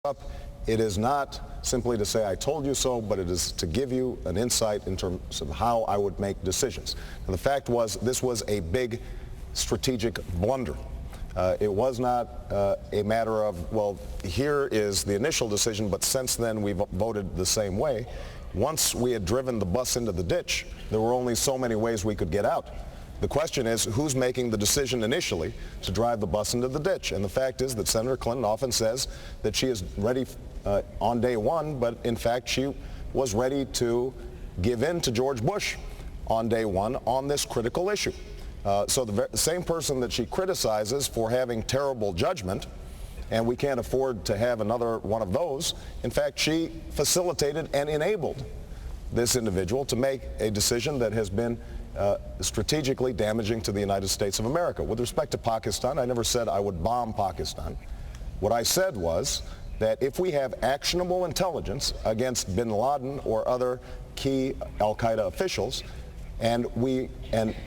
up, it is not simply to say I told you so, but it is to give you an insight in terms of how I would make decisions. And the fact was, this was a big strategic blunder. It was not a matter of, well, here is the initial decision, but since then we've voted the same way. Once we had driven the bus into the ditch, there were only so many ways we could get out. The question is, who's making the decision initially to drive the bus into the ditch? And the fact is that Senator Clinton often says that she is ready on day one, but in fact she was ready to give in to George Bush on day one on this critical issue. So the same person that she criticizes for having terrible judgment, and we can't afford to have another one of those, in fact she facilitated and enabled this individual to make a decision that has been strategically damaging to the United States of America. With respect to Pakistan, I never said I would bomb Pakistan. What I said was that if we have actionable intelligence against bin Laden or other key al-Qaeda officials, and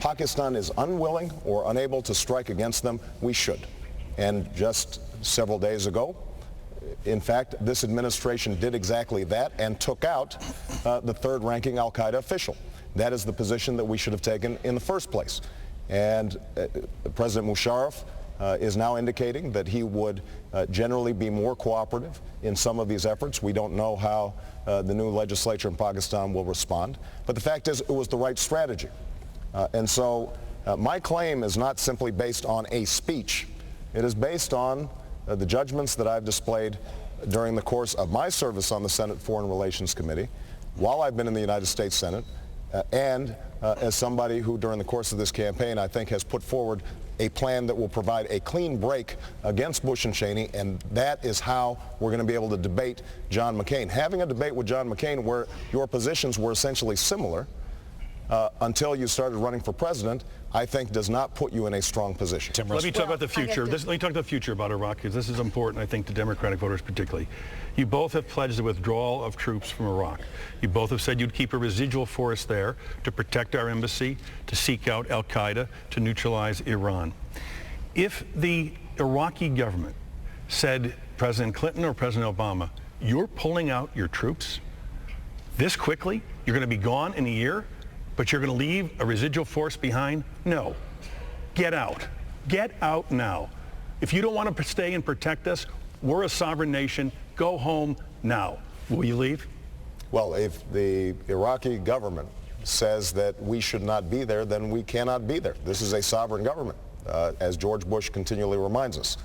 Pakistan is unwilling or unable to strike against them, we should. And just several days ago, in fact, this administration did exactly that and took out the third-ranking al-Qaeda official. That is the position that we should have taken in the first place. And President Musharraf is now indicating that he would generally be more cooperative in some of these efforts. We don't know how the new legislature in Pakistan will respond. But the fact is, it was the right strategy. And so my claim is not simply based on a speech. It is based on the judgments that I've displayed during the course of my service on the Senate Foreign Relations Committee, while I've been in the United States Senate, and as somebody who during the course of this campaign I think has put forward a plan that will provide a clean break against Bush and Cheney, and that is how we're going to be able to debate John McCain. Having a debate with John McCain where your positions were essentially similar until you started running for president, I think does not put you in a strong position. Let me talk about the future. Let me talk about the future about Iraq, because this is important, I think, to Democratic voters particularly. You both have pledged the withdrawal of troops from Iraq. You both have said you'd keep a residual force there to protect our embassy, to seek out al-Qaeda, to neutralize Iran. If the Iraqi government said, President Clinton or President Obama, you're pulling out your troops this quickly, you're going to be gone in a year, but you're going to leave a residual force behind? No. Get out. Get out now. If you don't want to stay and protect us, we're a sovereign nation. Go home now. Will you leave? Well, if the Iraqi government says that we should not be there, then we cannot be there. This is a sovereign government, as George Bush continually reminds us.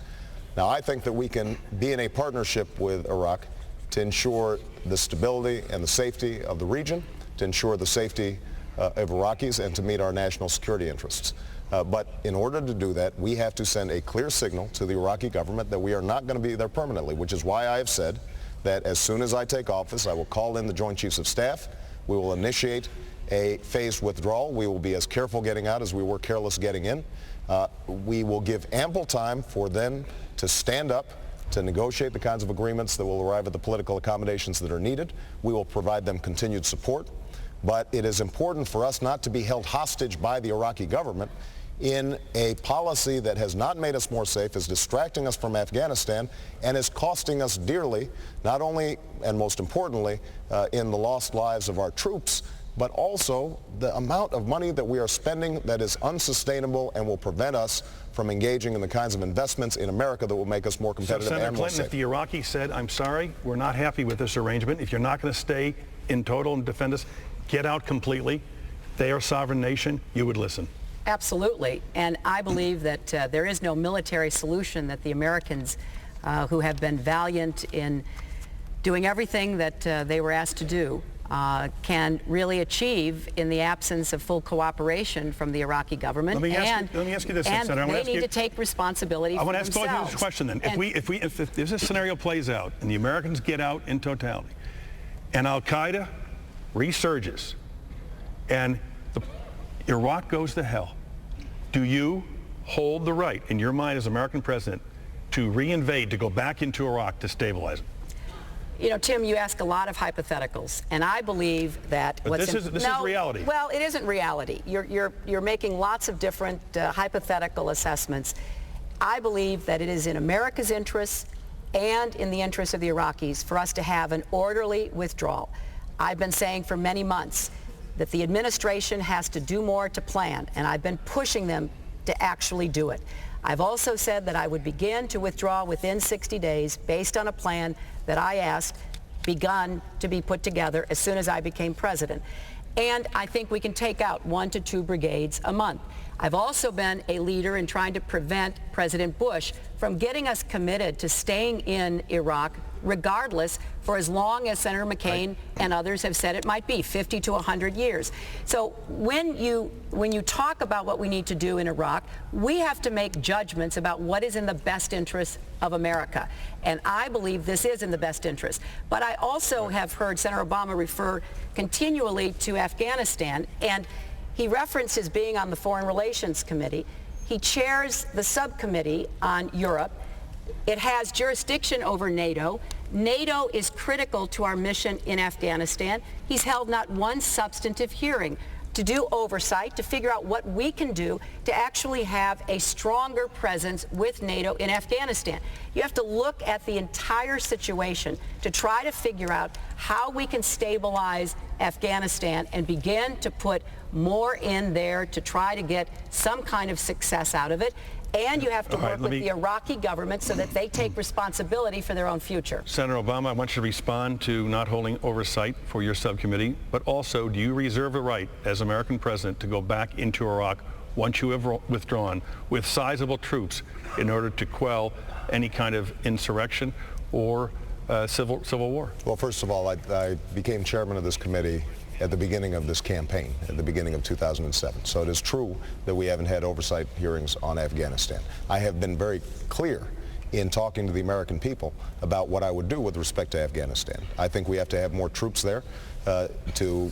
Now, I think that we can be in a partnership with Iraq to ensure the stability and the safety of the region, to ensure the safety of Iraqis, and to meet our national security interests. But in order to do that, we have to send a clear signal to the Iraqi government that we are not going to be there permanently, which is why I have said that as soon as I take office, I will call in the Joint Chiefs of Staff. We will initiate a phased withdrawal. We will be as careful getting out as we were careless getting in. We will give ample time for them to stand up, to negotiate the kinds of agreements that will arrive at the political accommodations that are needed. We will provide them continued support. But it is important for us not to be held hostage by the Iraqi government in a policy that has not made us more safe, is distracting us from Afghanistan, and is costing us dearly, not only and most importantly in the lost lives of our troops, but also the amount of money that we are spending that is unsustainable and will prevent us from engaging in the kinds of investments in America that will make us more competitive and more safe. Senator Clinton, if the Iraqis said, I'm sorry, we're not happy with this arrangement, if you're not going to stay in total and defend us, get out completely, they are a sovereign nation, you would listen. Absolutely. And I believe that there is no military solution that the Americans who have been valiant in doing everything that they were asked to do can really achieve in the absence of full cooperation from the Iraqi government. Let me ask you this, Senator. And they need to take responsibility for themselves. I want to ask both of you this question then. If this scenario plays out and the Americans get out in totality and al-Qaeda resurges and Iraq goes to hell, do you hold the right in your mind as American president to reinvade, to go back into Iraq to stabilize it? You know, Tim, you ask a lot of hypotheticals, and I believe that this is reality. Well, it isn't reality. You're making lots of different hypothetical assessments. I believe that it is in America's interest and in the interest of the Iraqis for us to have an orderly withdrawal. I've been saying for many months that the administration has to do more to plan, and I've been pushing them to actually do it. I've also said that I would begin to withdraw within 60 days based on a plan that I asked begun to be put together as soon as I became president. And I think we can take out 1 to 2 brigades a month. I've also been a leader in trying to prevent President Bush from getting us committed to staying in Iraq regardless for as long as Senator McCain and others have said it might be, 50 to 100 years. So when you talk about what we need to do in Iraq, we have to make judgments about what is in the best interest of America. And I believe this is in the best interest. But I also have heard Senator Obama refer continually to Afghanistan, and he references being on the Foreign Relations Committee. He chairs the subcommittee on Europe. It has jurisdiction over NATO. NATO is critical to our mission in Afghanistan. He's held not one substantive hearing to do oversight, to figure out what we can do to actually have a stronger presence with NATO in Afghanistan. You have to look at the entire situation to try to figure out how we can stabilize Afghanistan and begin to put more in there to try to get some kind of success out of it. And you have to work with the Iraqi government so that they take responsibility for their own future. Senator Obama, I want you to respond to not holding oversight for your subcommittee, but also, do you reserve a right as American president to go back into Iraq once you have withdrawn with sizable troops in order to quell any kind of insurrection or civil war? Well, first of all, I became chairman of this committee at the beginning of this campaign, at the beginning of 2007. So it is true that we haven't had oversight hearings on Afghanistan. I have been very clear in talking to the American people about what I would do with respect to Afghanistan. I think we have to have more troops there to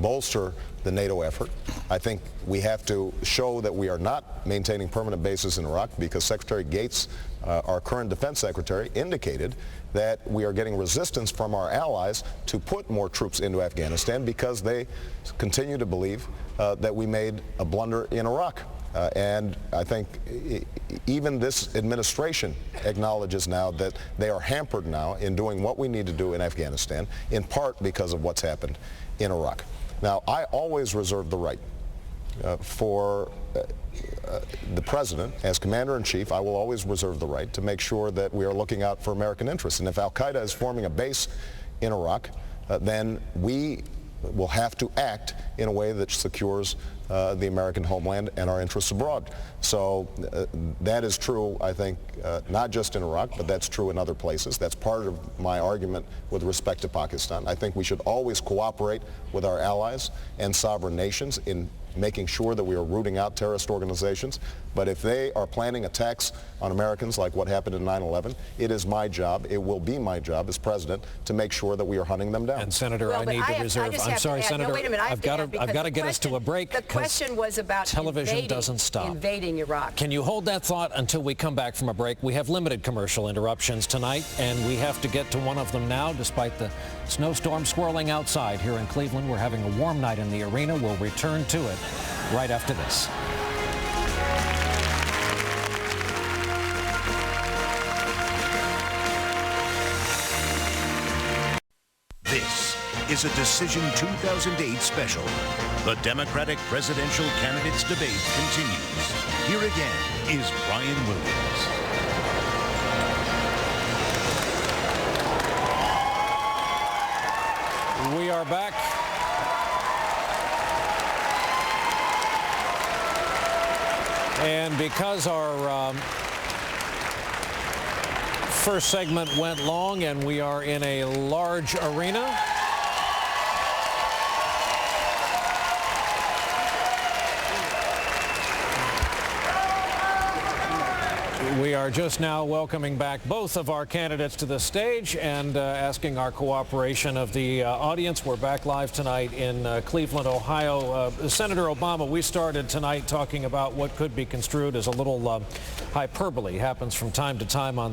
bolster the NATO effort. I think we have to show that we are not maintaining permanent bases in Iraq, because Secretary Gates, our current defense secretary, indicated that we are getting resistance from our allies to put more troops into Afghanistan because they continue to believe that we made a blunder in Iraq. And I think even this administration acknowledges now that they are hampered now in doing what we need to do in Afghanistan, in part because of what's happened in Iraq. Now, I always reserve the right for the president, as commander-in-chief, I will always reserve the right to make sure that we are looking out for American interests. And if al-Qaeda is forming a base in Iraq, then we will have to act in a way that secures the American homeland and our interests abroad. So that is true, I think, not just in Iraq, but that's true in other places. That's part of my argument with respect to Pakistan. I think we should always cooperate with our allies and sovereign nations in making sure that we are rooting out terrorist organizations. But if they are planning attacks on Americans like what happened in 9/11, it is my job, it will be my job as president to make sure that we are hunting them down. And Senator, I need to reserve. I'm sorry, Senator. No, wait a minute, I've got to get us to a break. The question was about television doesn't stop. Invading Iraq. Can you hold that thought until we come back from a break? We have limited commercial interruptions tonight, and we have to get to one of them now, despite the snowstorm swirling outside here in Cleveland. We're having a warm night in the arena. We'll return to it right after this. This is a Decision 2008 special. The Democratic presidential candidates debate continues. Here again is Brian Williams. We are back. And because our first segment went long and we are in a large arena, we are just now welcoming back both of our candidates to the stage and asking our cooperation of the audience. We're back live tonight in Cleveland, Ohio. Senator Obama, we started tonight talking about what could be construed as a little hyperbole. Happens from time to time on the